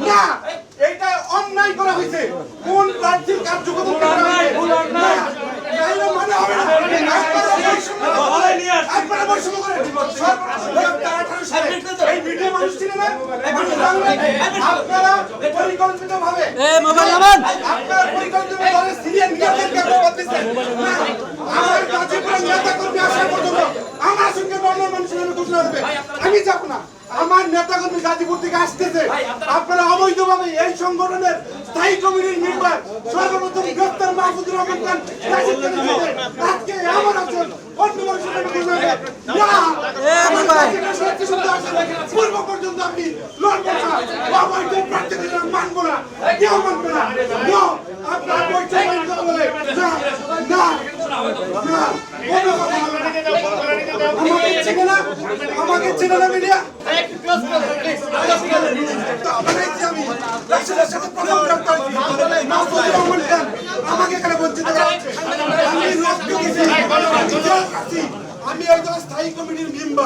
না, এইটা অন্যায় করা হয়েছে। কোন প্রার্থীর কার্যকর আমি যাবো না। আমার নেতাকর্মী গাজীপুর থেকে আসতেছে, আপনারা অবৈধভাবে এই সংগঠনের স্থায়ী কমিটির মেম্বার সর্বপ্রথম গ্রেপ্তার মাহফুজুর রহমান খান আজকে আমার আছেন অন্য মানুষের পূর্ব পর্যন্ত আমি লড়বো না, অবৈধ প্রার্থীদের মানবো না, কেউ মানবে না। আপনারা বলে না না না কোনো কথা হবে না। আমাকে চেনে না মিডিয়া আমাকে এখানে বঞ্চিত করা হচ্ছে। আমি একজন স্থায়ী কমিটির মেম্বার।